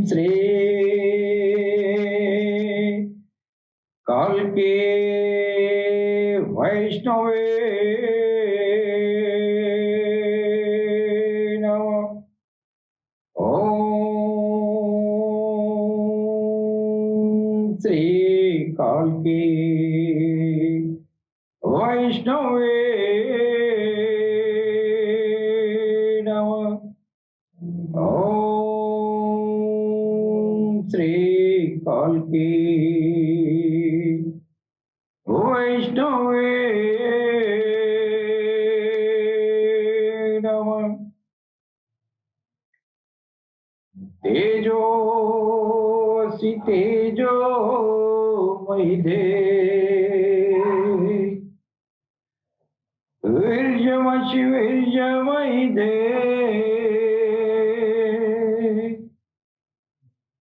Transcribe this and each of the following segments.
श्री काल के वैष्णवे श्री काल के वैष्णवे नमः। ओम श्री काल के वैष्णवे नमः। तेजो तेजो महिधे वीर्यमसि वीर्यमहिधे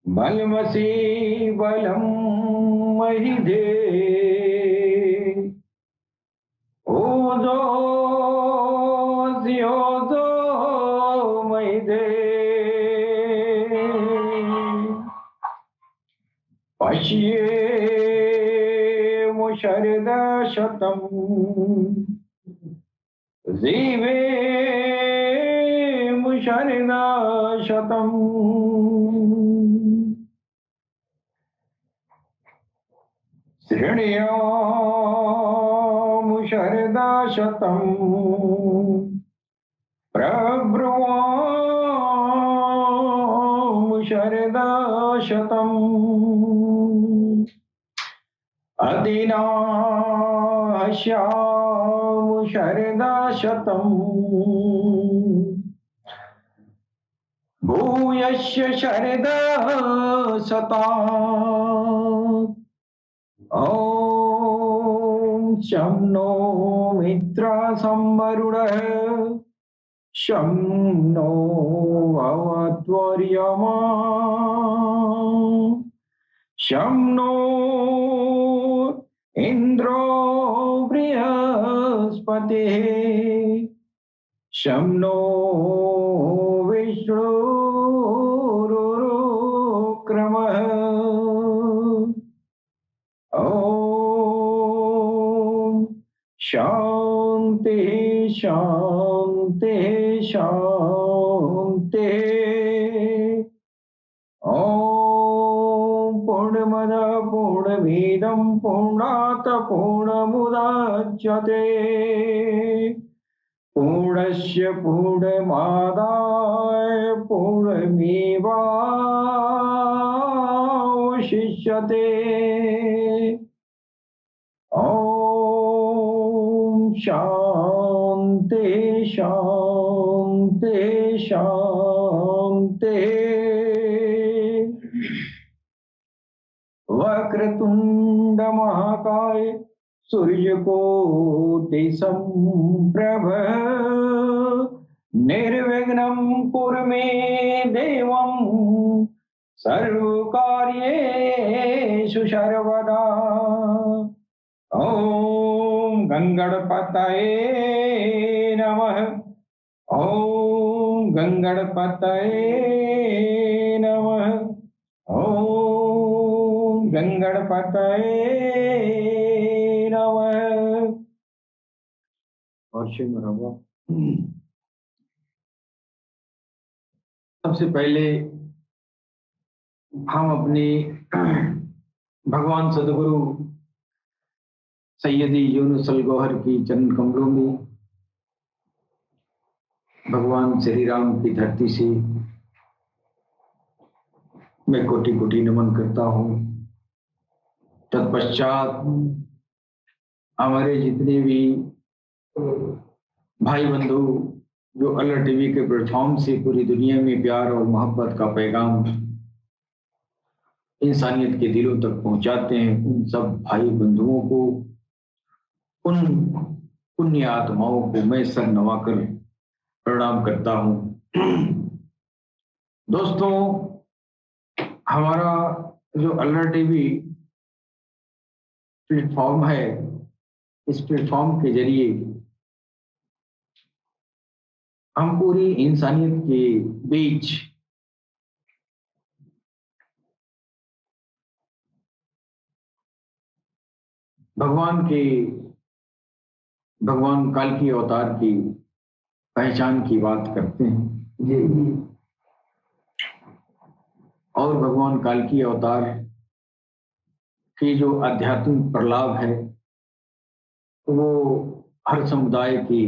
बलमसि बलं महिधे ओजोऽसि ओजो महिधे पश्येमु शरदशतं जीवेमु शरदशतं शृणुयामु शरदशतं प्रब्रुवामु शरदशतं अधिनाश्यामु शरदशतं भूयस्य शरदशतात् ॐ शं नो मित्रसंवरुणः शं नो भवत्वर्यमा शं नो इन्द्रो बृहस्पतिः शं नो विष्णुरुक्रमः ॐ शान्ति शान्ति शान्ति। ॐ पूर्णमद पूर्णमिदं पूर्णात् पूर्णमुदच्यते पूर्णस्य पूर्णमादाय पूर्णमेवावशिष्यते। ॐ शान्ति शान्ति शान्ति। वक्रतुंड महाकाय सूर्यकोटि संप्रभ निर्विघ्नं कुरु मे देवं सर्वकार्येषु सर्वदा। ओम गंगणपतये नमः। ओम गंगणपतये नमः। ओम गंगणपतये नमः। और सबसे पहले हम अपने भगवान सदगुरु सैयदी यूनुसल गौहर की चरण कमलों में भगवान श्री राम की धरती से मैं कोटि कोटि नमन करता हूँ। तत्पश्चात हमारे जितने भी भाई बंधु जो अलर्ट टीवी के प्लेटफॉर्म से पूरी दुनिया में प्यार और मोहब्बत का पैगाम इंसानियत के दिलों तक पहुंचाते हैं, उन सब भाई बंधुओं को, उन पुण्य आत्माओं को मैं सर नवाकर प्रणाम करता हूं। दोस्तों, हमारा जो अल्लाह टीवी प्लेटफॉर्म है, इस प्लेटफॉर्म के जरिए हम पूरी इंसानियत के बीच भगवान के भगवान काल की अवतार की पहचान की बात करते हैं जी। और भगवान काल की अवतार की जो आध्यात्मिक प्रलाप है वो हर समुदाय की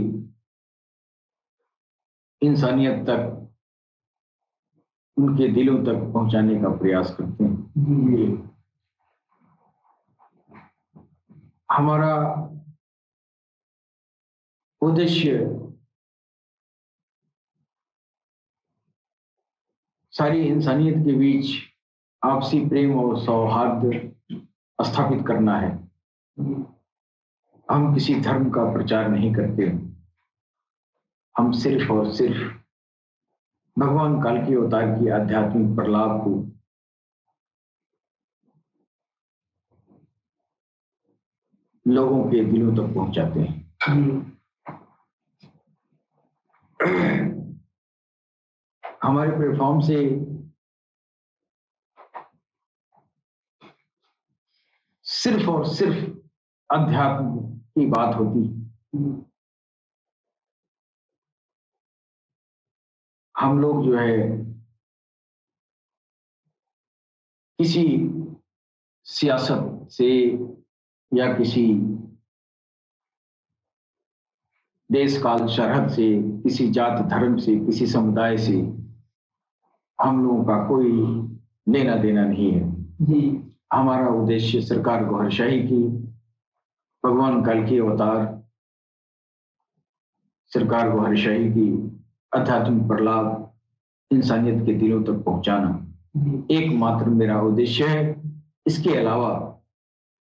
इंसानियत तक, उनके दिलों तक पहुंचाने का प्रयास करते हैं जी। हमारा उद्देश्य सारी इंसानियत के बीच आपसी प्रेम और सौहार्द स्थापित करना है। हम किसी धर्म का प्रचार नहीं करते, हम सिर्फ और सिर्फ भगवान काल की अवतार की आध्यात्मिक प्रलाप को लोगों के दिलों तक पहुंचाते हैं। हमारे प्लेटफॉर्म से सिर्फ और सिर्फ अध्यात्म की बात होती है। हम लोग जो है किसी सियासत से या किसी देश काल सरहद से, किसी जात धर्म से, किसी समुदाय से हम लोगों का कोई लेना देना नहीं है जी। हमारा उद्देश्य सरकार गौहरशाही की, भगवान काल की अवतार सरकार गौहरशाही की आध्यात्मिक प्रलाप इंसानियत के दिलों तक पहुंचाना एकमात्र मेरा उद्देश्य है। इसके अलावा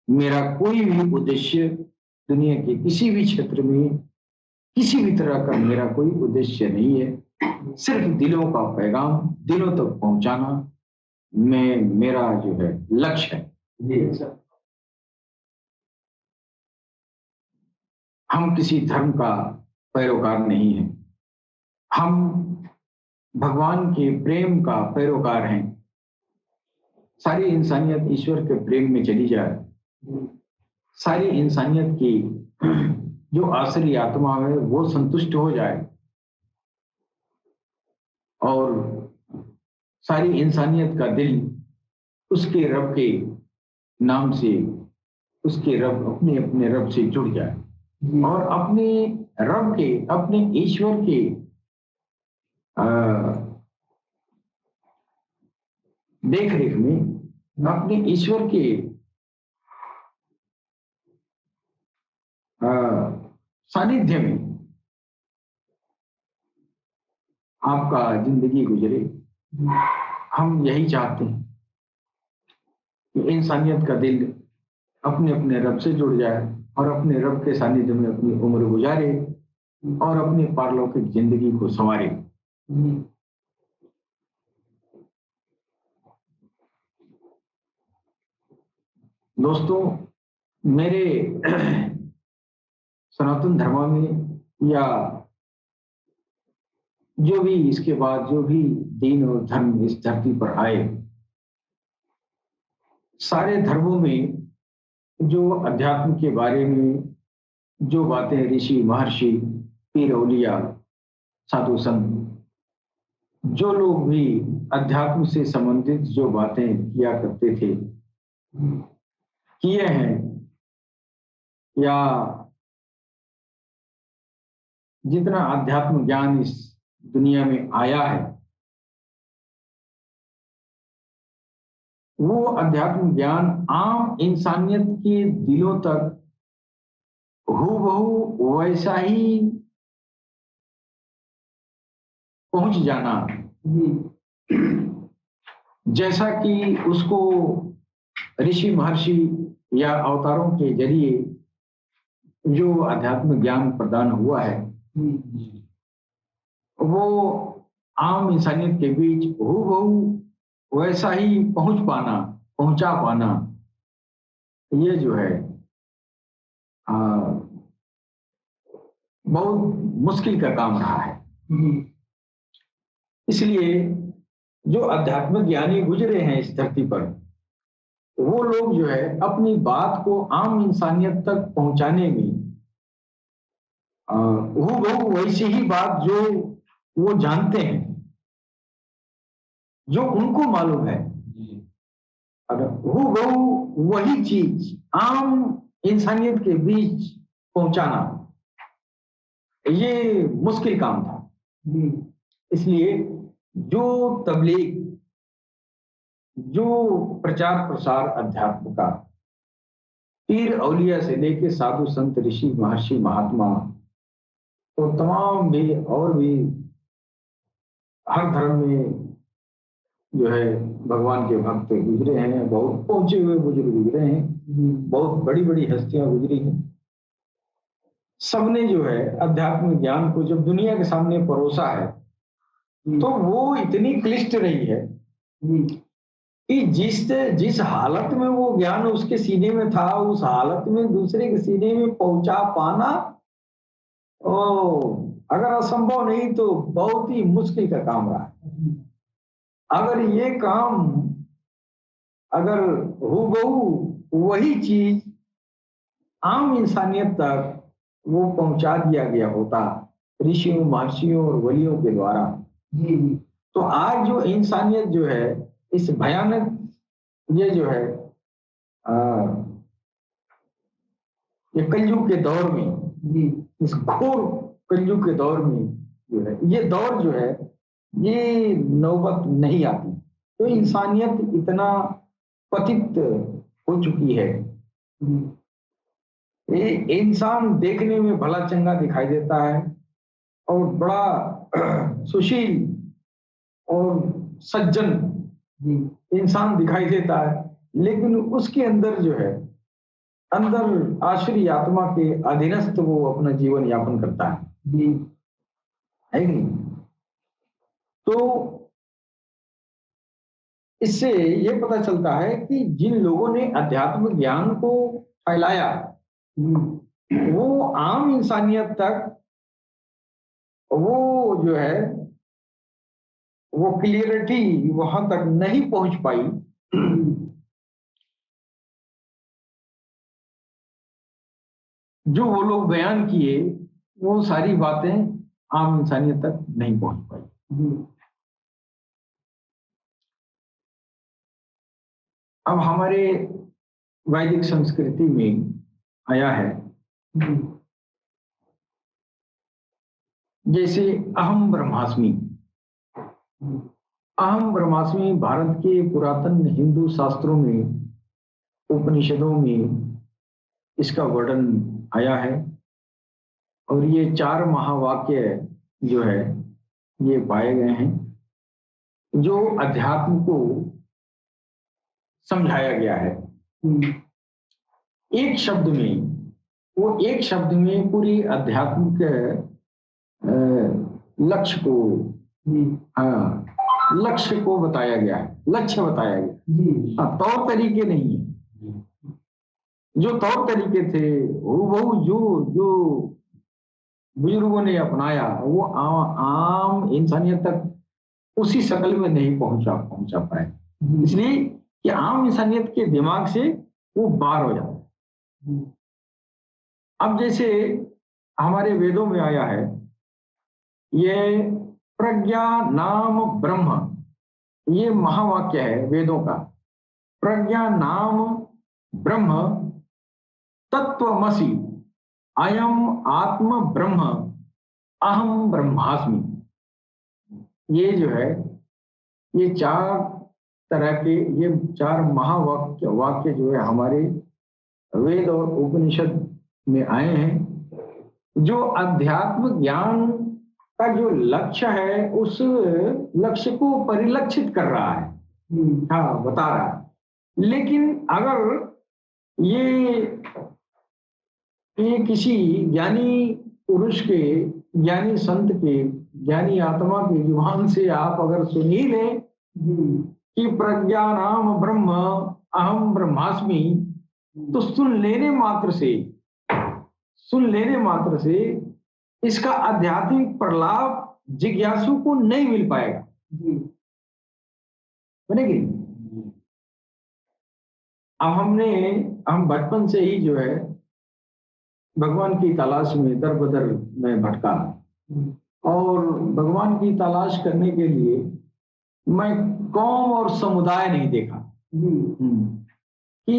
मेरा कोई भी उद्देश्य दुनिया के किसी भी क्षेत्र में किसी भी तरह का मेरा कोई उद्देश्य नहीं है। सिर्फ दिलों का पैगाम दिलों तक पहुंचाना मेरा जो है लक्ष्य है जी। सर, हम किसी धर्म का पैरोकार नहीं है, हम भगवान के प्रेम का पैरोकार हैं। सारी इंसानियत ईश्वर के प्रेम में चली जाए, सारी इंसानियत की जो आसरी आत्मा है वो संतुष्ट हो जाए और सारी इंसानियत का दिल उसके रब के नाम से, उसके रब अपने अपने रब से जुड़ जाए और अपने रब के, अपने ईश्वर के देख रेख में, अपने ईश्वर के सानिध्य में आपका जिंदगी गुजरे। हम यही चाहते हैं कि इंसानियत का दिल अपने अपने रब से जुड़ जाए और अपने रब के सानिध्य में अपनी उम्र गुजारे और अपनी पारलौकिक जिंदगी को संवारे। दोस्तों, मेरे सनातन धर्म में या जो भी इसके बाद जो भी दीन और धर्म इस धरती पर आए, सारे धर्मों में जो अध्यात्म के बारे में जो बातें ऋषि महर्षि पीर औलिया साधु संत जो लोग भी अध्यात्म से संबंधित जो बातें किया करते थे, किए हैं, या जितना अध्यात्म ज्ञान इस दुनिया में आया है वो अध्यात्म ज्ञान आम इंसानियत के दिलों तक हूबहू वैसा ही पहुंच जाना, जैसा कि उसको ऋषि महर्षि या अवतारों के जरिए जो अध्यात्म ज्ञान प्रदान हुआ है वो आम इंसानियत के बीच हूबहू वैसा ही पहुंच पाना, पहुंचा पाना, ये जो है बहुत मुश्किल का काम रहा है। इसलिए जो अध्यात्मिक ज्ञानी गुजरे हैं इस धरती पर, वो लोग जो है अपनी बात को आम इंसानियत तक पहुंचाने में वो वैसी ही बात जो वो जानते हैं, जो उनको मालूम है, अगर वो वही चीज आम इंसानियत के बीच पहुंचाना, ये मुश्किल काम था। इसलिए जो तबलीग, जो प्रचार प्रसार अध्यात्म का, पीर औलिया से लेके साधु संत ऋषि महर्षि महात्मा तो तमाम भी और भी हर धर्म में जो है भगवान के भक्त गुजरे हैं, बहुत पहुंचे हुए बुजुर्ग गुजरे हैं, बहुत बड़ी बड़ी हस्तियां गुजरी हैं। सबने जो है अध्यात्म ज्ञान को जब दुनिया के सामने परोसा है, तो वो इतनी क्लिष्ट रही है कि जिस हालत में वो ज्ञान उसके सीने में था, उस हालत में दूसरे के सीने में पहुंचा पाना अगर असंभव नहीं तो बहुत ही मुश्किल का काम रहा है। अगर ये काम अगर हूबहू वही चीज आम इंसानियत तक वो पहुंचा दिया गया होता ऋषियों महर्षियों और वलियों के द्वारा, तो आज जो इंसानियत जो है इस भयानक ये जो है ये कलयुग के दौर में, इस घोर कलयुग के दौर में जो है ये दौर जो है ये नौबत नहीं आती। तो इंसानियत इतना पतित हो चुकी है, ये इंसान देखने में भला चंगा दिखाई देता है और बड़ा सुशील और सज्जन इंसान दिखाई देता है, लेकिन उसके अंदर जो है अंदर आश्री आत्मा के अधीनस्थ वो अपना जीवन यापन करता है कि नहीं? तो इससे ये पता चलता है कि जिन लोगों ने अध्यात्म ज्ञान को फैलाया वो आम इंसानियत तक वो जो है वो क्लियरिटी वहां तक नहीं पहुंच पाई, जो वो लोग बयान किए वो सारी बातें आम इंसानियत तक नहीं पहुंच पाई। अब हमारे वैदिक संस्कृति में आया है जैसे अहम ब्रह्मास्मि। अहम ब्रह्मास्मि भारत के पुरातन हिंदू शास्त्रों में, उपनिषदों में इसका वर्णन आया है और ये 4 महावाक्य जो है ये पाए गए हैं जो अध्यात्म को समझाया गया है। एक शब्द में पूरी आध्यात्मिक लक्ष्य को बताया गया है, लक्ष्य बताया गया। तौर तरीके नहीं है, जो तौर तरीके थे वो जो बुजुर्गों ने अपनाया वो आम इंसानियत तक उसी शक्ल में नहीं पहुंचा पाए, इसलिए कि आम इंसानियत के दिमाग से वो बाहर हो जाता है। अब जैसे हमारे वेदों में आया है ये प्रज्ञा नाम ब्रह्म, ये महावाक्य है वेदों का। प्रज्ञा नाम ब्रह्म तत्वमसि अयम आत्म ब्रह्म अहम ब्रह्मास्मि। ये जो है ये 4 तरह के ये 4 वाक्य जो है हमारे वेद और उपनिषद में आए हैं, जो अध्यात्म ज्ञान का जो लक्ष्य है उस लक्ष्य को परिलक्षित कर रहा है, हाँ बता रहा है। लेकिन अगर ये किसी ज्ञानी पुरुष के, ज्ञानी संत के, ज्ञानी आत्मा की जुबान से आप अगर सुन ही लें कि प्रज्ञा नाम ब्रह्म अहम ब्रह्मास्मि, तो सुन लेने मात्र से इसका आध्यात्मिक प्रलाप जिज्ञासु को नहीं मिल पाएगा। बनेगी। अब हम बचपन से ही जो है भगवान की तलाश में दर बदर में भटका, और भगवान की तलाश करने के लिए मैं कौम और समुदाय नहीं देखा कि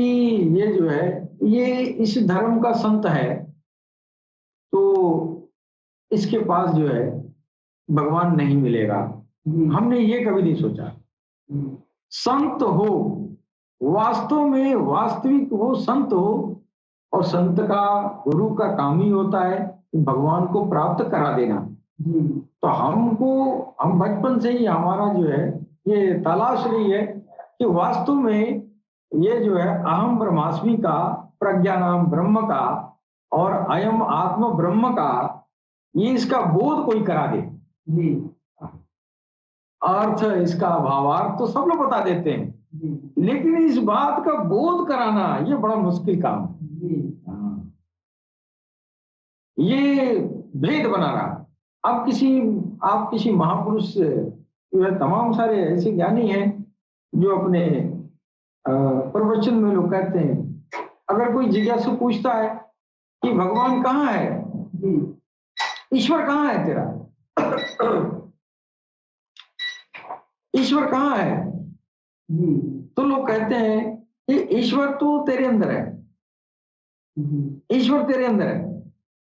ये जो है ये इस धर्म का संत है तो इसके पास जो है भगवान नहीं मिलेगा। हमने ये कभी नहीं सोचा। संत हो, वास्तव में वास्तविक वो संत हो, और संत का गुरु का काम ही होता है कि भगवान को प्राप्त करा देना। तो हम बचपन से ही हमारा जो है ये तलाश रही है कि वास्तव में ये जो है अहम ब्रह्मास्मि का, प्रज्ञानाम ब्रह्म का और अयम आत्म ब्रह्म का, ये इसका बोध कोई करा दे। अर्थ, इसका भावार्थ तो सब लोग बता देते हैं, लेकिन इस बात का बोध कराना ये बड़ा मुश्किल काम है। ये भेद बना रहा। आप किसी महापुरुष से, तमाम सारे ऐसे ज्ञानी हैं जो अपने प्रवचन में लोग कहते हैं, अगर कोई जिज्ञासु पूछता है कि भगवान कहाँ है, ईश्वर कहाँ है तेरा, ईश्वर कहाँ है, तो लोग कहते हैं कि ईश्वर तो तेरे अंदर है, ईश्वर तेरे अंदर है।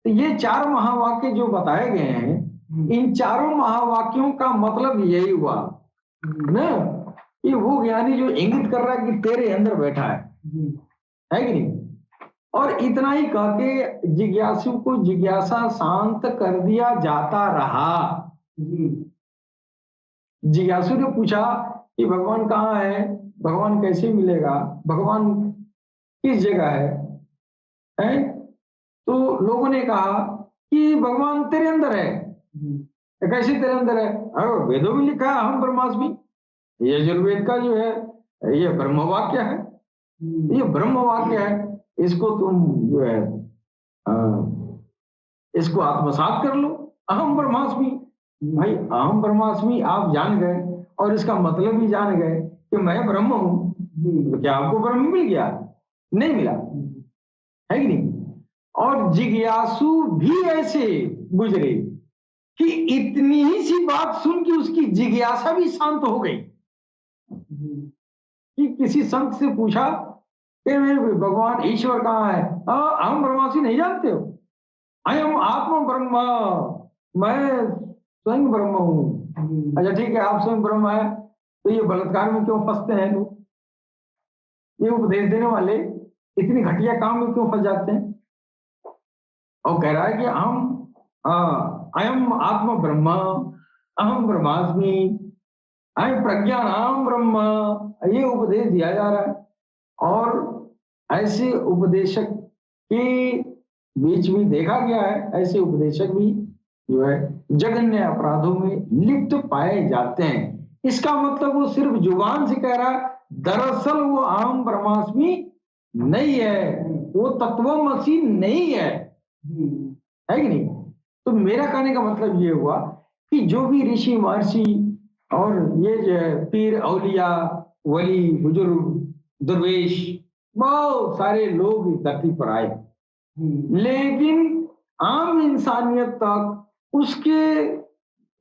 तो ये 4 महावाक्य जो बताए गए हैं, इन चारों महावाक्यों का मतलब यही हुआ ना कि वो ज्ञानी जो इंगित कर रहा है कि तेरे अंदर बैठा है कि नहीं। और इतना ही कह के जिज्ञासु को जिज्ञासा शांत कर दिया जाता रहा। जिज्ञासु ने पूछा कि भगवान कहाँ है, भगवान कैसे मिलेगा, भगवान किस जगह है? तो लोगों ने कहा कि भगवान तेरे अंदर है। कैसे तेरे अंदर है? वेदों में लिखा है अहम ब्रह्मास्मि, ये यजुर्वेद का जो है ये ब्रह्मवाक्य है, ये ब्रह्मवाक्य है, इसको तुम जो है इसको आत्मसात कर लो। अहम ब्रह्मास्मि, भाई अहम ब्रह्मास्मि आप जान गए और इसका मतलब भी जान गए कि मैं ब्रह्म हूं, तो क्या आपको ब्रह्म मिल गया? नहीं मिला, है कि नहीं। और जिज्ञासु भी ऐसे गुजरे कि इतनी ही सी बात सुन के उसकी जिज्ञासा भी शांत हो गई। कि किसी संत से पूछा कि भगवान ईश्वर कहाँ है? अहम ब्रह्मास्मि नहीं जानते हो? अयम आत्म ब्रह्म, मैं स्वयं ब्रह्म हूं। अच्छा ठीक है, आप स्वयं ब्रह्म है, तो ये बलात्कार में क्यों फंसते हैं लोग? ये उपदेश देने वाले इतनी घटिया काम में क्यों फंस जाते हैं? और कह रहा है कि अयम आत्म ब्रह्म, अहम ब्रह्मास्मि, अयम प्रज्ञानाम ब्रह्म, ये उपदेश दिया जा रहा है। और ऐसे उपदेशक के बीच में देखा गया है, ऐसे उपदेशक भी जो है जघन्य अपराधों में लिप्त पाए जाते हैं। इसका मतलब वो सिर्फ जुबान से कह रहा है, दरअसल वो अहम ब्रह्मास्मि नहीं है, वो तत्वमसि नहीं है कि नहीं। तो मेरा कहने का मतलब ये हुआ कि जो भी ऋषि महर्षि और ये जो है पीर औलिया वली बुजुर्ग दरवेश बहुत सारे लोग इस धरती पर आए, लेकिन आम इंसानियत तक उसके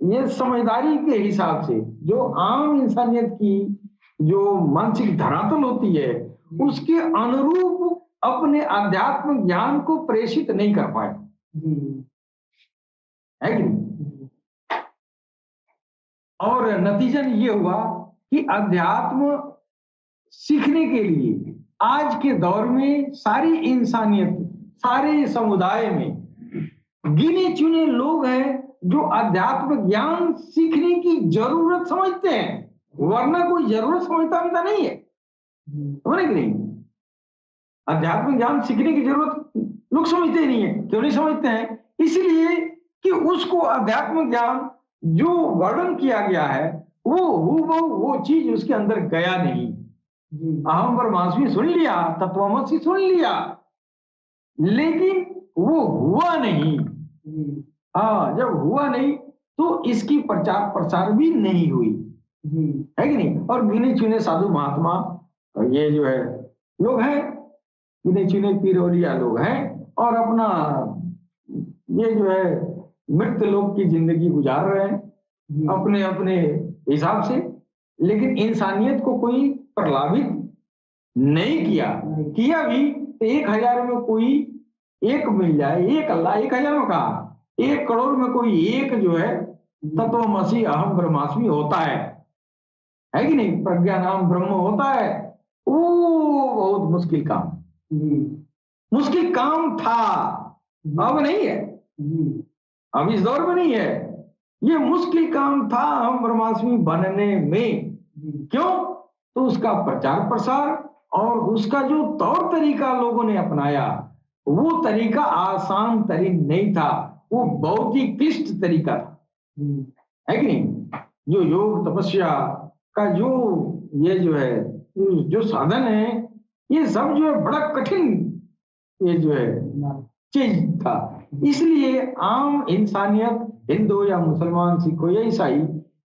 ये समझदारी के हिसाब से जो आम इंसानियत की जो मानसिक धरातल होती है उसके अनुरूप अपने आध्यात्मिक ज्ञान को प्रेषित नहीं कर पाए, है कि नहीं। और नतीजन ये हुआ कि अध्यात्म सीखने के लिए आज के दौर में सारी इंसानियत, सारे समुदाय में गिने चुने लोग हैं जो अध्यात्म ज्ञान सीखने की जरूरत समझते हैं, वरना कोई जरूरत समझता भी नहीं है, समझे कि नहीं। अध्यात्म ज्ञान सीखने की जरूरत लोग समझते ही नहीं है। क्यों नहीं समझते हैं? इसलिए कि उसको अध्यात्म ज्ञान जो वर्णन किया गया है वो चीज उसके अंदर गया नहीं, अहम ब्रह्मास्मि सुन लिया, तत्वमसि सुन लिया, लेकिन वो हुआ नहीं। हाँ, जब हुआ नहीं तो इसकी प्रचार प्रसार भी नहीं हुई, है कि नहीं। और गिने चुने साधु महात्मा, और ये जो है लोग हैं, गिने चुने पीरोलिया लोग हैं, और अपना ये जो है मृत लोग की जिंदगी गुजार रहे हैं अपने अपने हिसाब से, लेकिन इंसानियत को कोई प्रलाभित नहीं किया। किया भी तो 1000 में कोई एक मिल जाए, एक अल्लाह, 1000 में कहा, 1 करोड़ में कोई एक जो है तत्वमसि अहम ब्रह्मास्मि होता है कि नहीं, प्रज्ञा नाम ब्रह्म होता है। वो बहुत मुश्किल काम, मुश्किल काम था, अब नहीं है, अब इस दौर में नहीं है। ये मुश्किल काम था हम ब्रह्मास्मि बनने में। क्यों? तो उसका प्रचार प्रसार और उसका जो तौर तरीका लोगों ने अपनाया, वो तरीका आसान तरीन नहीं था, वो बहुत ही क्लिष्ट तरीका था, है कि नहीं। जो योग तपस्या का जो ये जो है जो साधन है, ये सब जो है बड़ा कठिन ये जो है चीज था। इसलिए आम इंसानियत, हिंदू या मुसलमान, सिख या ईसाई,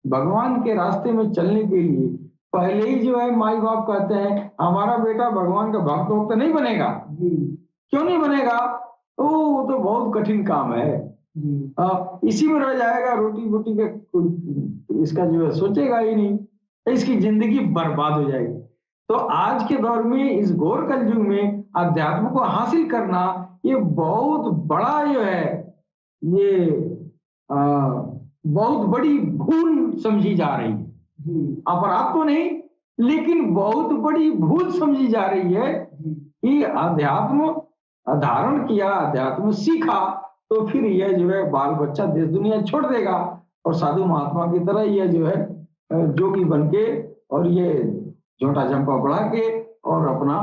भगवान के रास्ते में चलने के लिए पहले ही जो है माई बाप कहते हैं हमारा बेटा भगवान का भक्त तो नहीं बनेगा। क्यों नहीं बनेगा? वो तो बहुत कठिन काम है, इसी में रह जाएगा, रोटी बोटी का इसका जो है सोचेगा ही नहीं, इसकी जिंदगी बर्बाद हो जाएगी। तो आज के दौर में, इस घोर कलयुग में अध्यात्म को हासिल करना ये बहुत बड़ा जो है ये बहुत बड़ी भूल समझी जा रही है। अपराध तो नहीं, लेकिन बहुत बड़ी भूल समझी जा रही है कि अध्यात्म धारण किया, अध्यात्म सीखा, तो फिर यह जो है बाल बच्चा देश दुनिया छोड़ देगा और साधु महात्मा की तरह यह जो है जोगी बन के और ये झोटा चंपा बढ़ा के और अपना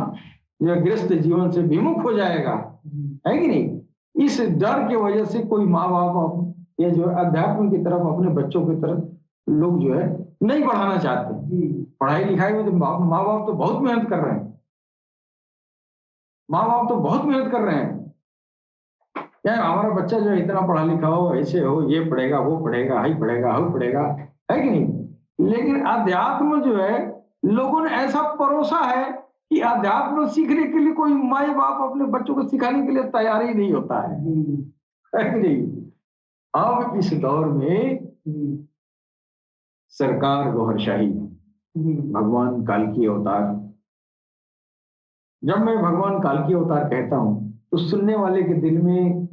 यह गृहस्थ जीवन से विमुख हो जाएगा, है कि नहीं। इस डर की वजह से कोई माँ बाप ये जो है अध्यात्म की तरफ अपने बच्चों की तरफ लोग जो है नहीं बढ़ाना चाहते। पढ़ाई लिखाई में तो माँ बाप तो बहुत मेहनत कर रहे हैं, माँ बाप तो बहुत मेहनत कर रहे हैं यार, हमारा बच्चा जो है इतना पढ़ा लिखा हो, ऐसे हो, ये पढ़ेगा, वो पढ़ेगा, हाई पढ़ेगा, हाउ पढ़ेगा, है कि नहीं। लेकिन अध्यात्म जो है लोगों ने ऐसा परोसा है कि अध्यात्म सीखने के लिए कोई माई बाप अपने बच्चों को सिखाने के लिए तैयार ही नहीं होता है कि नहीं। अब इस दौर में सरकार गौहरशाही, भगवान काल की अवतार, जब मैं भगवान काल की अवतार कहता हूं तो सुनने वाले के दिल में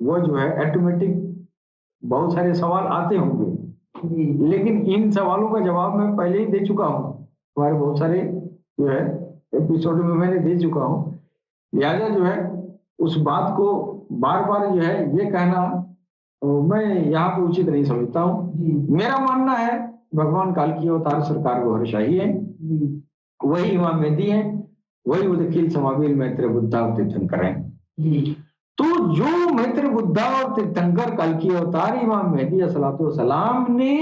वो जो है ऑटोमेटिक बहुत सारे सवाल आते होंगे, लेकिन इन सवालों का जवाब मैं पहले ही दे चुका हूं, हमारे बहुत सारे जो है एपिसोड में मैंने दे चुका हूं। लिहाजा जो है उस बात को बार बार जो है ये कहना मैं यहाँ पे उचित नहीं समझता हूँ। मेरा मानना है भगवान काल की अवतार सरकार गौहरशाही है, वही इमाम मेहदी है, वही उदखिल समाविल मैत्र बुद्धा और तीर्थंकर हैं। तो जो मैत्र बुद्धा और तीर्थंकर काल की अवतार इमाम मेहदी अस्सलातु वस्सलाम ने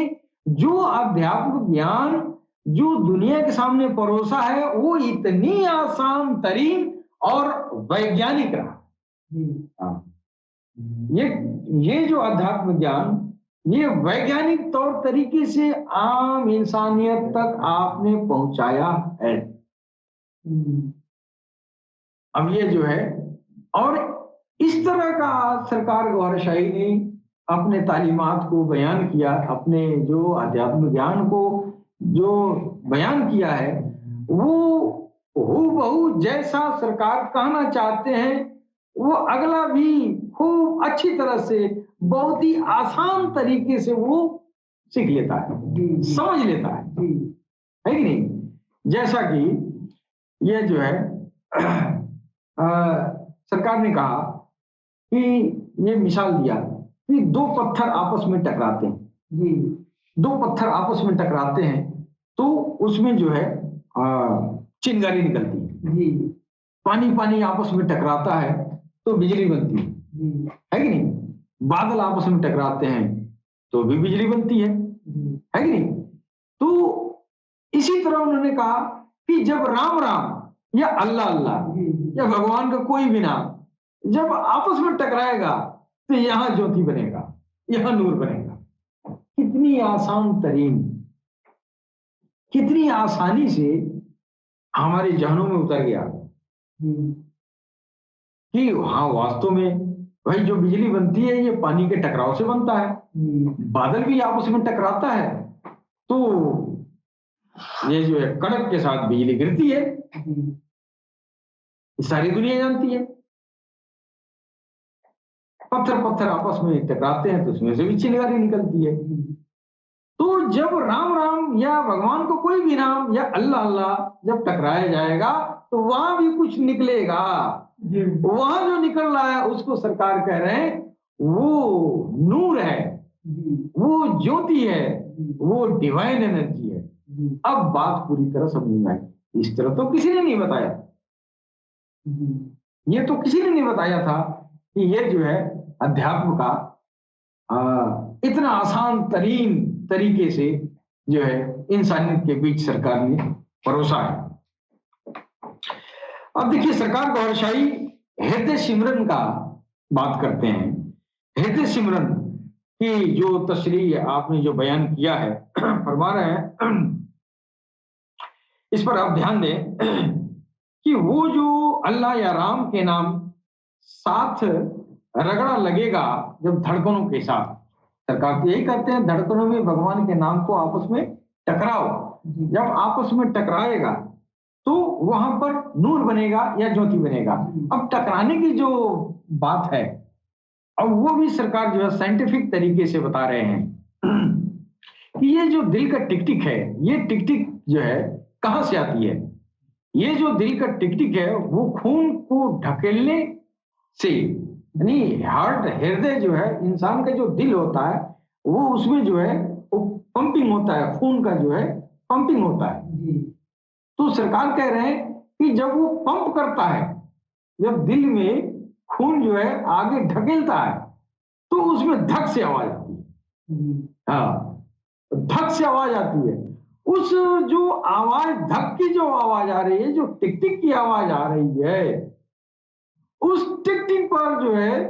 जो अध्यात्म ज्ञान जो दुनिया के सामने परोसा है, वो इतनी आसान तरीन और वैज्ञानिक रहा। ये जो अध्यात्म ज्ञान ये वैज्ञानिक तौर तरीके से आम इंसानियत तक आपने पहुंचाया है। अब ये जो है, और इस तरह का सरकार गौहरशाही ने अपने तालीमात को बयान किया, अपने जो अध्यात्म ज्ञान को जो बयान किया है, वो हूबहू जैसा सरकार कहना चाहते हैं वो अगला भी खूब अच्छी तरह से बहुत ही आसान तरीके से वो सीख लेता है, समझ लेता है कि नहीं। जैसा कि ये जो है सरकार ने कहा कि ये मिसाल दिया कि 2 पत्थर आपस में टकराते हैं, 2 पत्थर आपस में टकराते हैं तो उसमें जो है चिंगारी निकलती है, पानी पानी आपस में टकराता है तो बिजली बनती है कि नहीं। बादल आपस में टकराते हैं तो भी बिजली बनती है कि नहीं। तो इसी तरह उन्होंने कहा कि जब राम राम या अल्लाह अल्लाह या भगवान का कोई भी नाम जब आपस में टकराएगा तो यहां ज्योति बनेगा, यहां नूर बनेगा। कितनी आसान तरीन, कितनी आसानी से हमारे जहनों में उतर गया कि हाँ वास्तव में भाई जो बिजली बनती है ये पानी के टकराव से बनता है, बादल भी आपस में टकराता है तो ये जो है कड़क के साथ बिजली गिरती है, सारी दुनिया जानती है। पत्थर पत्थर आपस में टकराते हैं तो उसमें से भी चिंगारी निकलती है। तो जब राम राम या भगवान को कोई भी नाम या अल्लाह अल्लाह जब टकराया जाएगा तो वहां भी कुछ निकलेगा। वहां जो निकल रहा है उसको सरकार कह रहे हैं वो नूर है, वो ज्योति है, वो डिवाइन एनर्जी है। अब बात पूरी तरह समझ में आई। इस तरह तो किसी ने नहीं बताया, ये तो किसी ने नहीं बताया था कि ये जो है अध्यात्म का इतना आसान तरीन तरीके से जो है इंसानियत के बीच सरकार ने परोसा है। अब देखिए सरकार गौरशाही हृदय सिमरन का बात करते हैं। हृदय सिमरन की जो तशरीह आपने जो बयान किया है फरमा रहे हैं, इस पर आप ध्यान दें कि वो जो अल्लाह या राम के नाम साथ रगड़ा लगेगा जब धड़कनों के साथ, सरकार तो यही कहते हैं धड़कनों में भगवान के नाम को आपस में टकराओ। जब आपस में टकराएगा तो वहां पर नूर बनेगा या ज्योति बनेगा। अब टकराने की जो बात है अब वो भी सरकार जो है साइंटिफिक तरीके से बता रहे हैं कि ये जो दिल का टिक-टिक है, ये टिक-टिक जो है कहां से आती है। ये जो दिल का टिक-टिक है वो खून को ढकेलने से, यानी हार्ट हृदय जो है इंसान का जो दिल होता है वो उसमें जो है वो पंपिंग होता है, खून का जो है पंपिंग होता है। तो सरकार कह रहे हैं कि जब वो पंप करता है, जब दिल में खून जो है आगे ढकेलता है तो उसमें धक से आवाज आती है। हाँ, धक से आवाज आती है। उस जो आवाज, धक की जो आवाज आ रही है, जो टिक टिक की आवाज आ रही है, उस टिक टिक पर जो है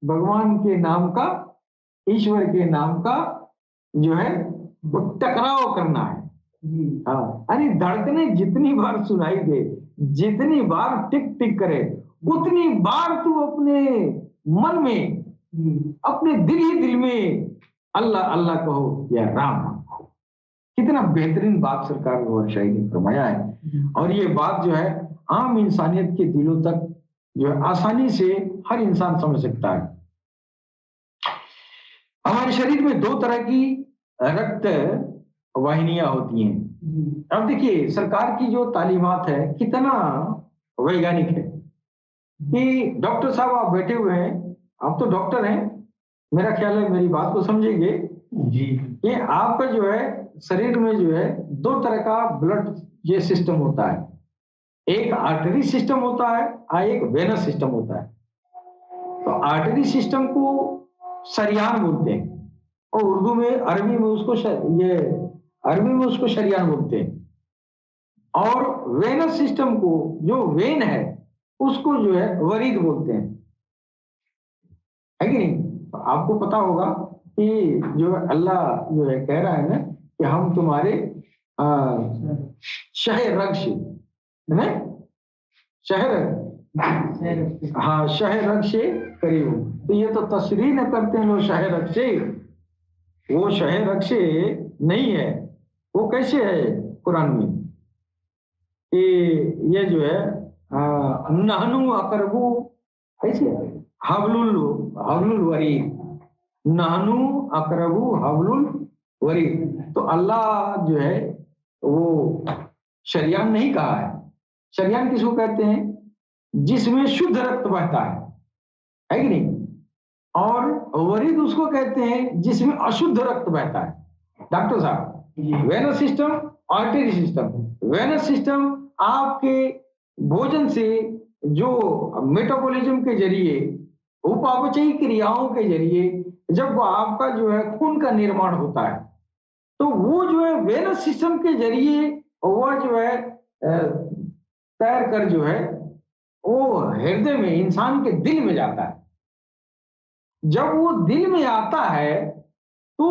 भगवान के नाम का, ईश्वर के नाम का जो है वो टकराव करना है। हाँ, यानी धड़कने जितनी बार सुनाई दे, जितनी बार टिक टिक करे, उतनी बार तू अपने मन में, अपने दिल ही दिल में अल्लाह अल्लाह कहो या राम कहो। कितना बेहतरीन बात सरकार गौरशाही ने फरमाया है। और ये बात जो है आम इंसानियत के दिलों तक जो है आसानी से हर इंसान समझ सकता है। हमारे शरीर में दो तरह की रक्त वाहिनियां होती हैं। अब देखिए सरकार की जो तालीमात है कितना वैज्ञानिक है कि डॉक्टर साहब आप बैठे हुए हैं, आप तो डॉक्टर हैं, मेरा ख्याल है मेरी बात को समझेंगे जी, कि आपका जो है शरीर में जो है दो तरह का ब्लड ये सिस्टम होता है। एक आर्टरी सिस्टम होता है और एक वेनस सिस्टम होता है। तो आर्टरी सिस्टम को शरियान बोलते हैं और उर्दू में, अरबी में उसको अरबी में उसको शरियान बोलते हैं। और वेनस सिस्टम को, जो वेन है, उसको जो है वरीद बोलते हैं, है कि नहीं। तो आपको पता होगा कि जो अल्लाह जो है कह रहा है ना कि हम तुम्हारे शह रग से, है शहर, हाँ शह रग से करीब हो। तो ये तो तशरीह न करते हैं लोग शह रग से, वो शह रग से नहीं है। वो कैसे है कुरान में कि ये जो है नहनु अकरबू, कैसे हबलुल हबलुल वरीद, नहनु अकरबू हबलुल वरीद। तो अल्लाह जो है वो शरियान नहीं कहा है। शरियान किसको कहते हैं? जिसमें शुद्ध रक्त बहता है कि नहीं। और वरीद उसको कहते हैं जिसमें अशुद्ध रक्त बहता है। डॉक्टर साहब, venous system, artery system. Venous system आपके भोजन से जो मेटाबॉलिज्म के जरिए, उपापचयी क्रियाओं के जरिए जब आपका जो है खून का निर्माण होता है तो वो जो है वेनस सिस्टम के जरिए वह जो है तैर कर जो है वो हृदय में, इंसान के दिल में जाता है। जब वो दिल में आता है तो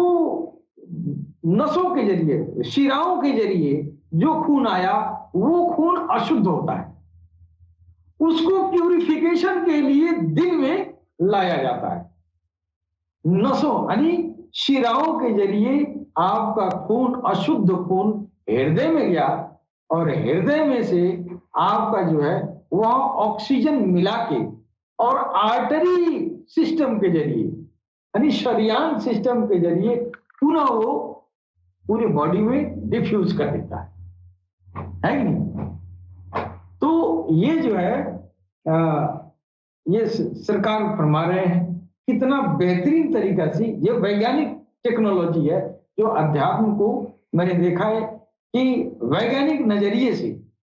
नसों के जरिए, शिराओं के जरिए जो खून आया वो खून अशुद्ध होता है, उसको प्यूरिफिकेशन के लिए दिल में लाया जाता है। नसों यानी शिराओं के जरिए आपका खून, अशुद्ध खून हृदय में गया और हृदय में से आपका जो है वह ऑक्सीजन मिला के और आर्टरी सिस्टम के जरिए यानी शरीयान सिस्टम के जरिए पुनः वो पूरी बॉडी में डिफ्यूज कर देता है कि नहीं? तो ये जो है ये सरकार फरमा रहे हैं, कितना बेहतरीन तरीका से ये वैज्ञानिक टेक्नोलॉजी है जो अध्यात्म को मैंने देखा है कि वैज्ञानिक नजरिए से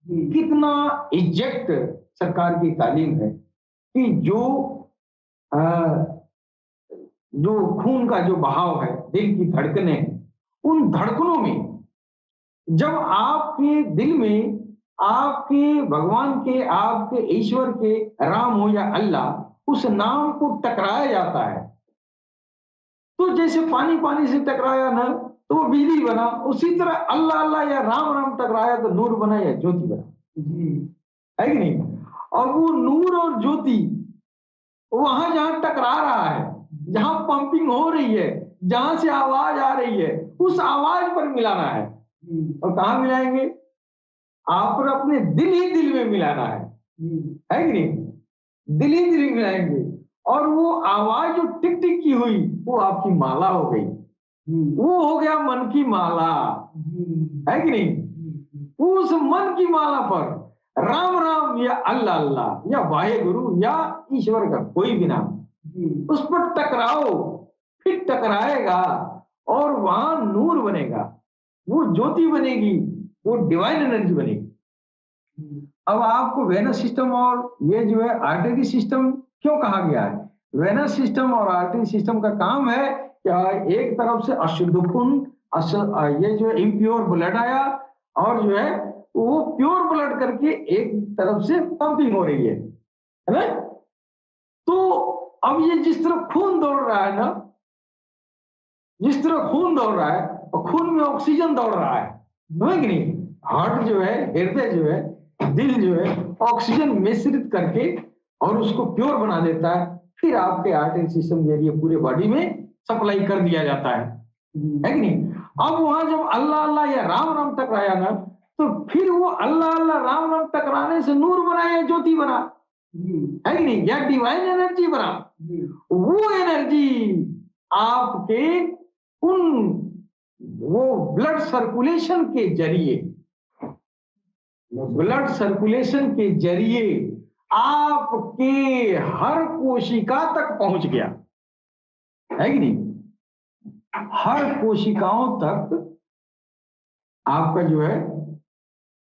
कितना एग्जैक्ट सरकार की तालीम है कि जो खून का जो बहाव है, दिल की धड़कनें हैं, उन धड़कनों में जब आपके दिल में आपके भगवान के, आपके ईश्वर के, राम हो या अल्लाह, उस नाम को टकराया जाता है, तो जैसे पानी पानी से टकराया ना तो वो बिजली बना, उसी तरह अल्लाह अल्लाह या राम राम टकराया तो नूर बना या ज्योति बना, है कि नहीं? और वो नूर और ज्योति वहां जहां टकरा रहा है, जहां पंपिंग हो रही है, जहां से आवाज आ रही है, उस आवाज पर मिलाना है। और कहां मिलाएंगे? आप पर अपने दिल ही दिल में मिलाना है कि नहीं? दिल ही दिल में मिलाएंगे और वो आवाज जो टिक टिक की हुई वो आपकी माला हो गई, वो हो गया मन की माला, है कि नहीं? उस मन की माला पर राम राम या अल्लाह अल्लाह या वाहे गुरु या ईश्वर का कोई भी नाम उस पर टकराओ, फिर टकराएगा और वहां नूर बनेगा, वो ज्योति बनेगी, वो डिवाइन एनर्जी बनेगी। अब आपको वेनस सिस्टम और ये जो है आर्टरी सिस्टम क्यों कहा गया है? वेनस सिस्टम और आर्टरी सिस्टम का काम है कि एक तरफ से अशुद्ध खून, ये जो इम्प्योर ब्लड आया और जो है वो प्योर ब्लड करके एक तरफ से पंपिंग हो रही है ना? तो अब ये जिस तरह खून दौड़ रहा है ना, जिस तरह खून दौड़ रहा है और खून में ऑक्सीजन दौड़ रहा है कि नहीं? हार्ट जो है, हृदय जो है, दिल जो है ऑक्सीजन मिश्रित करके और उसको प्योर बना देता है, फिर आपके आर्टरी सिस्टम के जरिए पूरे बॉडी में सप्लाई कर दिया जाता है कि नहीं? अब वहां जब अल्लाह अल्लाह या राम राम टकराया ना तो फिर वो अल्लाह अल्लाह राम राम टकराने से नूर बना या ज्योति बना, है कि नहीं? या डिवाइन एनर्जी बना। वो एनर्जी आपके उन वो ब्लड सर्कुलेशन के जरिए, ब्लड सर्कुलेशन के जरिए आपके हर कोशिका तक पहुंच गया, है कि नहीं? हर कोशिकाओं तक आपका जो है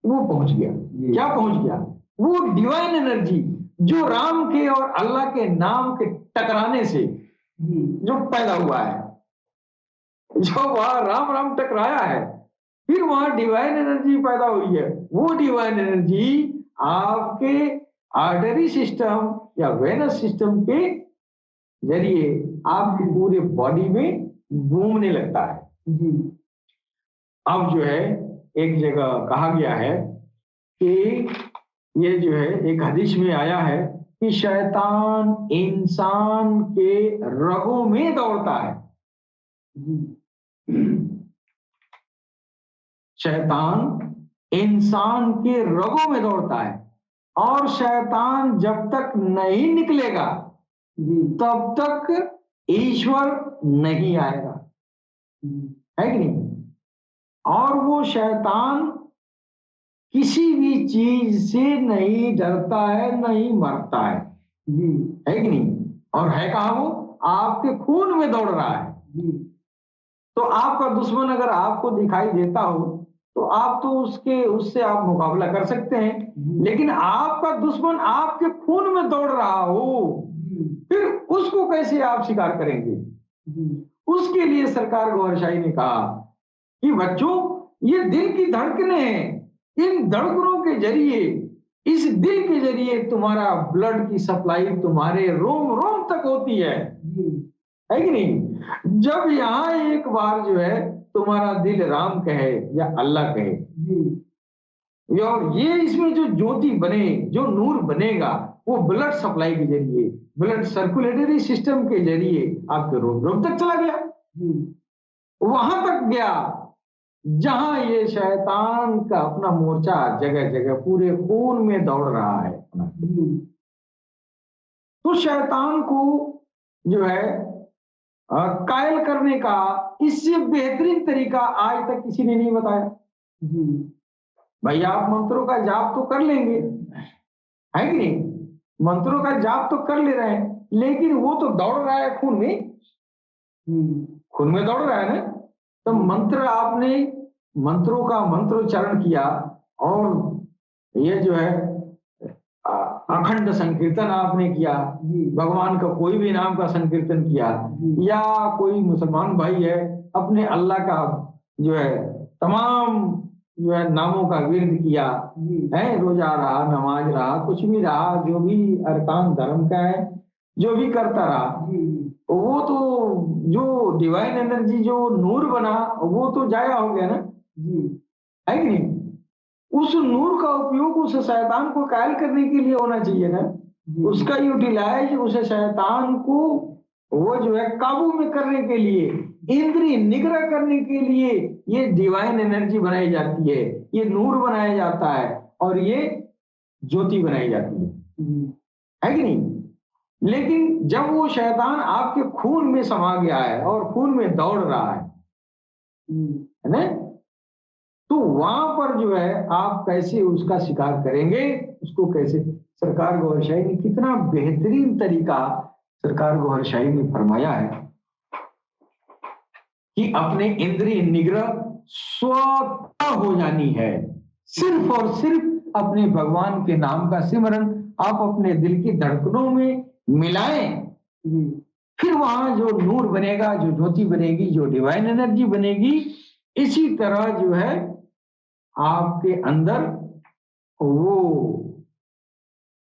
वो पहुंच गया। क्या पहुंच गया? वो डिवाइन एनर्जी जो राम के और अल्लाह के नाम के टकराने से जो पैदा हुआ है, जो वहां राम राम टकराया है, फिर वहां डिवाइन एनर्जी पैदा हुई है। वो डिवाइन एनर्जी आपके आर्टरी सिस्टम या वेनस सिस्टम के जरिए आपकी पूरे बॉडी में घूमने लगता है। अब जो है एक जगह कहा गया है कि ये जो है एक हदीस में आया है कि शैतान इंसान के रगों में दौड़ता है। शैतान इंसान के रगों में दौड़ता है और शैतान जब तक नहीं निकलेगा तब तक ईश्वर नहीं आएगा, है कि नहीं? और वो शैतान किसी भी चीज से नहीं डरता है, नहीं मरता है कि नहीं? और है कहाँ? वो आपके खून में दौड़ रहा है। तो आपका दुश्मन अगर आपको दिखाई देता हो तो आप तो उससे आप मुकाबला कर सकते हैं, लेकिन आपका दुश्मन आपके खून में दौड़ रहा हो फिर उसको कैसे आप शिकार करेंगे? उसके लिए सरकार गौहर शाही ने कहा कि बच्चों ये दिल की धड़कनें हैं, इन धड़कनों के जरिए, इस दिल के जरिए तुम्हारा ब्लड की सप्लाई तुम्हारे रोम रोम तक होती है कि नहीं? जब यहाँ एक बार जो है तुम्हारा दिल राम कहे या अल्लाह कहे, और ये इसमें जो ज्योति बने, जो नूर बनेगा, वो ब्लड सप्लाई के जरिए, ब्लड सर्कुलेटरी सिस्टम के जरिए आपके रोम रोम तक चला गया, वहां तक गया जहां ये शैतान का अपना मोर्चा जगह जगह पूरे खून में दौड़ रहा है। तो शैतान को जो है कायल करने का इससे बेहतरीन तरीका आज तक किसी ने नहीं बताया। भाई आप मंत्रों का जाप तो कर लेंगे, है कि नहीं? मंत्रों का जाप तो कर ले रहे हैं, लेकिन वो तो दौड़ रहा है खून में, खून में दौड़ रहा है ना। तो मंत्र आपने मंत्रों का मंत्रोच्चारण किया और ये जो है अखंड संकीर्तन आपने किया, भगवान का कोई भी नाम का संकीर्तन किया, या कोई मुसलमान भाई है अपने अल्लाह का जो है तमाम जो है नामों का विरद किया है, रोजा रहा, नमाज रहा, कुछ भी रहा, जो भी अरकान धर्म का है जो भी करता रहा, वो तो जो डिवाइन एनर्जी जो नूर बना वो तो जाया हो गया ना, है कि नहीं? उस नूर का उपयोग उस शैतान को कायल करने के लिए होना चाहिए ना, उसका यूटिलाइज उस शैतान को वो जो है काबू में करने के लिए, इंद्रिय निग्रह करने के लिए ये डिवाइन एनर्जी बनाई जाती है, ये नूर बनाया जाता है और ये ज्योति बनाई जाती है कि नहीं? लेकिन जब वो शैतान आपके खून में समा गया है और खून में दौड़ रहा है ना, तो वहां पर जो है आप कैसे उसका शिकार करेंगे, उसको कैसे? सरकार गौहर शाही ने कितना बेहतरीन तरीका सरकार गौहर शाही ने फरमाया है कि अपने इंद्रिय निग्रह स्वतः हो जानी है, सिर्फ और सिर्फ अपने भगवान के नाम का सिमरन आप अपने दिल की धड़कनों में मिलाएं, फिर वहां जो नूर बनेगा, जो ज्योति बनेगी, जो डिवाइन एनर्जी बनेगी, इसी तरह जो है आपके अंदर वो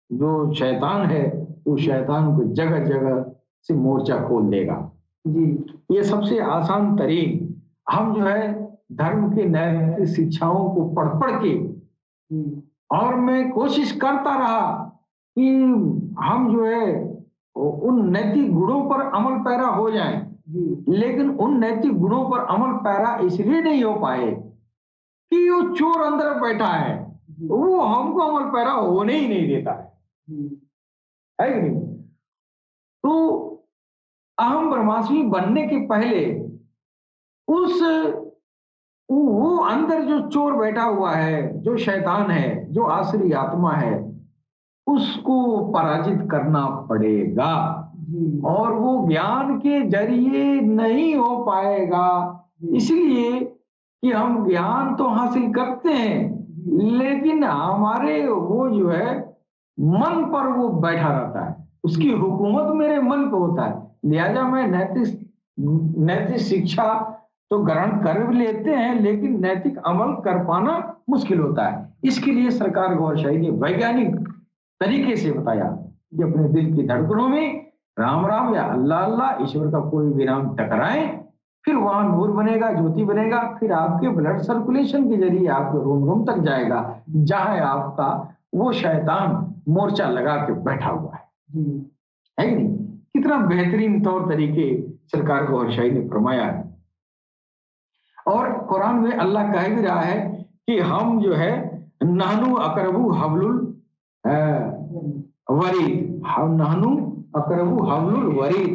जो शैतान है वो शैतान को जगह जगह से मोर्चा खोल देगा। ये सबसे आसान तरीन हम जो है धर्म के नैतिक शिक्षाओं को पढ़ के, और मैं कोशिश करता रहा कि हम जो है उन नैतिक गुणों पर अमल पैरा हो जाएं, लेकिन उन नैतिक गुणों पर अमल पैरा इसलिए नहीं हो पाए कि वो चोर अंदर बैठा है, वो हमको अमल पैरा होने ही नहीं देता है कि नहीं? तो अहम ब्रह्मास्मि बनने के पहले उस वो अंदर जो चोर बैठा हुआ है, जो शैतान है, जो आसुरी आत्मा है, उसको पराजित करना पड़ेगा, और वो ज्ञान के जरिए नहीं हो पाएगा। इसलिए कि हम ज्ञान तो हासिल करते हैं, लेकिन हमारे वो जो है मन पर वो बैठा रहता है, उसकी हुकूमत मेरे मन पे होता है। लिहाजा मैं नैतिक शिक्षा तो ग्रहण कर लेते हैं, लेकिन नैतिक अमल कर पाना मुश्किल होता है। इसके लिए सरकार गौहर शाही ने वैज्ञानिक तरीके से बताया कि अपने दिल की धड़कनों में राम राम या अल्लाह अल्लाह ईश्वर का कोई भी नाम टकराए, फिर वहां नूर बनेगा, ज्योति बनेगा, फिर आपके ब्लड सर्कुलेशन के जरिए आपके रोम रोम तक जाएगा, जहां आपका वो शैतान मोर्चा लगा के बैठा हुआ है कि नहीं? कितना बेहतरीन तौर तरीके सरकार गौहर शाही ने फरमाया है। और कुरान में अल्लाह कह भी रहा है कि हम जो है नहनु अकरबु हबलुल वरीद, हम नहनु अकरबु हबलुल वरीद,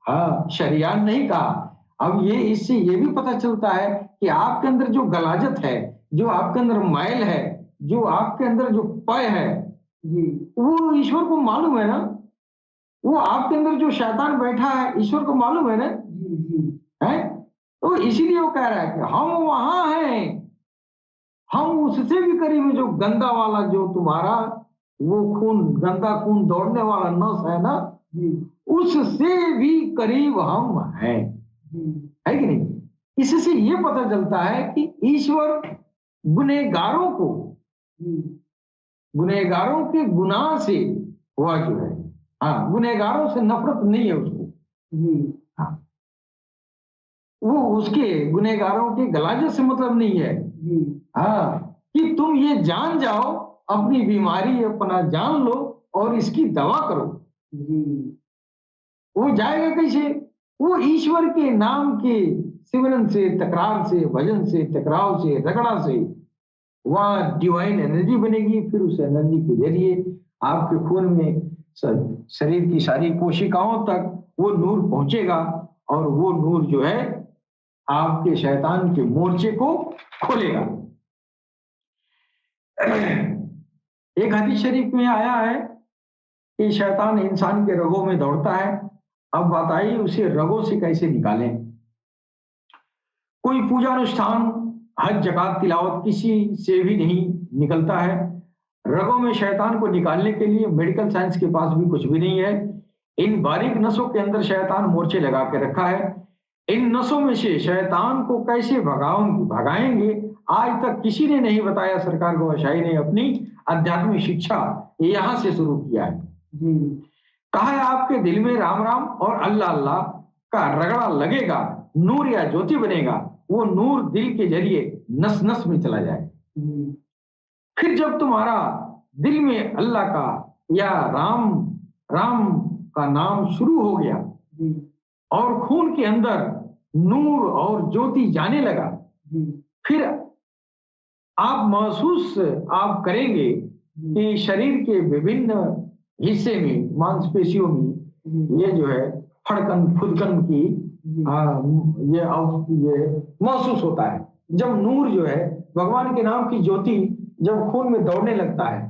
हाँ शरियान नहीं कहा। अब ये इससे ये भी पता चलता है कि आपके अंदर जो गलाजत है, जो आपके अंदर मैल है, जो आपके अंदर जो पय है, वो ईश्वर को मालूम है ना, वो आपके अंदर जो शैतान बैठा है ईश्वर को मालूम है ना, है? तो इसीलिए वो कह रहा है कि हम वहां हैं, हम उससे भी करीब, जो गंदा वाला जो तुम्हारा वो खून, गंदा खून दौड़ने वाला नस है ना, उससे भी करीब हम हैं, है कि नहीं? इससे ये पता चलता है कि ईश्वर गुनहगारों को, गुनहगारों के गुनाह से हुआ जो है, हाँ, गुनहगारों से नफरत नहीं है उसको, हाँ, वो उसके गुनहगारों के गलाजे से मतलब नहीं है, हाँ, कि तुम ये जान जाओ, अपनी बीमारी अपना जान लो और इसकी दवा करो। वो जाएगा कैसे? वो ईश्वर के नाम के सिमरन से, तकरार से, भजन से, टकराव से, रगड़ा से वहां डिवाइन एनर्जी बनेगी। फिर उस एनर्जी के जरिए आपके खून में शरीर की सारी कोशिकाओं तक वो नूर पहुंचेगा और वो नूर जो है आपके शैतान के मोर्चे को खोलेगा। एक हदीस शरीफ में आया है कि शैतान इंसान के रगों में दौड़ता है। अब बताइए उसे रगों से कैसे निकालें? कोई पूजा अनुष्ठान, हज, जकात, तिलावत किसी से भी नहीं निकलता है। रगों में शैतान को निकालने के लिए मेडिकल साइंस के पास भी कुछ भी नहीं है। इन बारीक नसों के अंदर शैतान मोर्चे लगा के रखा है। इन नसों में से शैतान को कैसे भगाएंगे आज तक किसी ने नहीं बताया। सरकार गोशाही ने अपनी आध्यात्मिक शिक्षा यहां से शुरू किया है। कहा है आपके दिल में राम राम और अल्लाह अल्लाह का रगड़ा लगेगा, नूर या ज्योति बनेगा। वो नूर दिल के जरिए नस नस में चला जाए। फिर जब तुम्हारा दिल में अल्लाह का या राम राम का नाम शुरू हो गया और खून के अंदर नूर और ज्योति जाने लगा, फिर आप महसूस आप करेंगे कि शरीर के विभिन्न हिस्से में, मांसपेशियों में ये जो है फड़कन फुदकन की ये महसूस होता है। जब नूर जो है भगवान के नाम की ज्योति जब खून में दौड़ने लगता है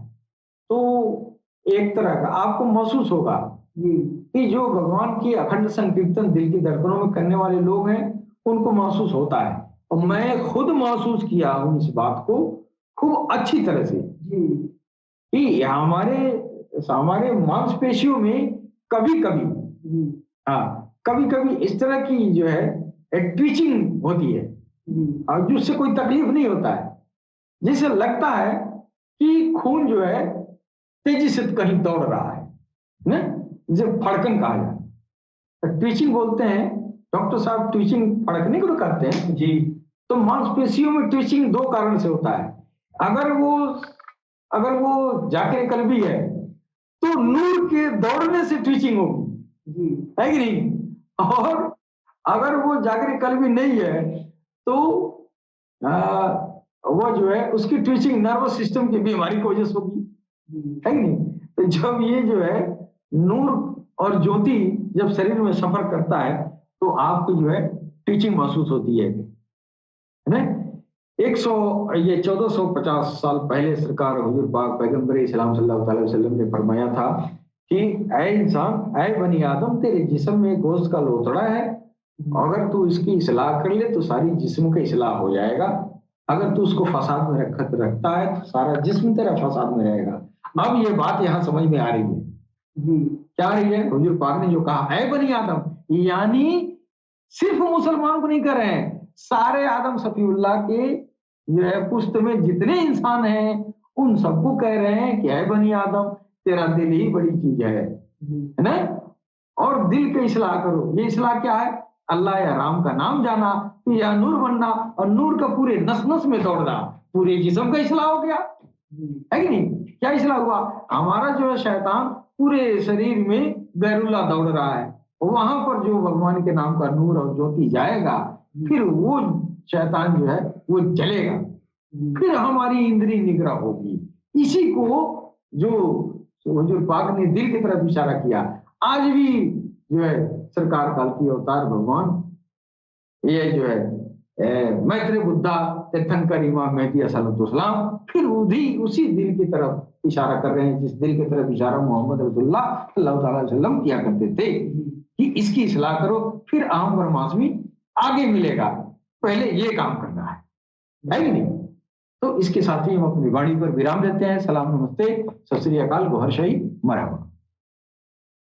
तो एक तरह का आपको महसूस होगा कि जो भगवान की अखंड संकीर्तन दिल की धड़कनों में करने वाले लोग हैं उनको महसूस होता है। और मैं खुद महसूस किया हूं इस बात को खूब अच्छी तरह से कि हमारे मांसपेशियों में कभी कभी इस तरह की जो है ट्विचिंग होती है और जिससे कोई तकलीफ नहीं होता है, जिससे लगता है कि खून जो है तेजी से कहीं दौड़ रहा है ना, जिसे फड़कन कहा जाए। तो ट्विचिंग बोलते हैं डॉक्टर साहब, ट्विचिंग फड़कने को कहते हैं जी। तो मांसपेशियों में ट्विचिंग दो कारण से होता है। अगर वो जाकिर कल्बी है तो नूर के दौड़ने से ट्विचिंग होगी, है कि नहीं? और अगर वो जाकिर कल्बी नहीं है तो वो जो है उसकी ट्विचिंग नर्वस सिस्टम की बीमारी की वजह से होगी, है कि नहीं? तो जब ये जो है नूर और ज्योति जब शरीर में सफर करता है तो आपको जो है ट्विचिंग महसूस होती है ना। 1450 साल पहले सरकार हुजूर पाक पैगंबर इस्लाम सल्लल्लाहु अलैहि वसल्लम ने फरमाया था कि ऐ इंसान, ऐ बनी आदम, तेरे जिस्म में गोश्त का लोथड़ा है, अगर तू इसकी इस्लाह कर ले तो सारी जिस्म का इस्लाह हो जाएगा। अगर तू उसको फसाद में रखता है तो सारा जिस्म तेरा फसाद में रहेगा। अब ये बात यहाँ समझ में आ रही है क्या आ रही है? हुजूर पाक ने जो कहा ऐ बनी आदम, यानी सिर्फ मुसलमानों को नहीं कर रहे हैं, सारे आदम सफीउल्लाह के जो है पुश्त में जितने इंसान हैं उन सबको कह रहे हैं कि ऐ बनी आदम, तेरा दिल ही बड़ी चीज है ना, और दिल का इस्लाह करो। ये इस्लाह क्या है? अल्लाह या राम का नाम जाना, या नूर बनना, और नूर का पूरे नस नस में दौड़ना, पूरे जिस्म का इस्लाह हो गया, है कि नहीं? क्या इस्लाह हुआ? हमारा जो है शैतान पूरे शरीर में गैरुल्ला दौड़ रहा है, वहां पर जो भगवान के नाम का नूर और ज्योति जाएगा फिर वो शैतान जो है वो जलेगा, फिर हमारी इंद्रिय निग्रह होगी। इसी को जो हुजूर पाक ने दिल की तरफ इशारा किया। आज भी जो है सरकार काल की अवतार भगवान ये जो है मैत्रेय बुद्धा तीर्थंकर इमाम मेहदी अलैहिस्सलाम फिर उसी दिल की तरफ इशारा कर रहे हैं जिस दिल की तरफ इशारा मोहम्मद रसूलुल्लाह सल्लल्लाहु अलैहि वसल्लम किया करते थे कि इसकी इस्लाह करो, फिर अहम ब्रह्मास्मि आगे मिलेगा। पहले ये काम करना है कि नहीं? तो इसके साथ ही हम अपनी वाणी पर विराम देते हैं। सलाम, नमस्ते, सत श्री अकाल, गोहर शाही, मरहबा।